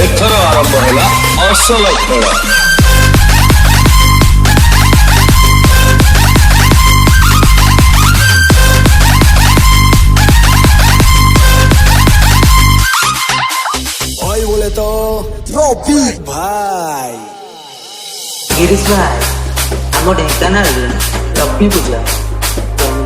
ଏଥର ଆରମ୍ଭ ହେଲା ଅସଲ ଖେଳ। भाई बोले तो रॉबी भाई गिरीश भाई आम ढेଙ୍କାନାଳରେ ଲକ୍ଷ୍ମୀ ପୂଜା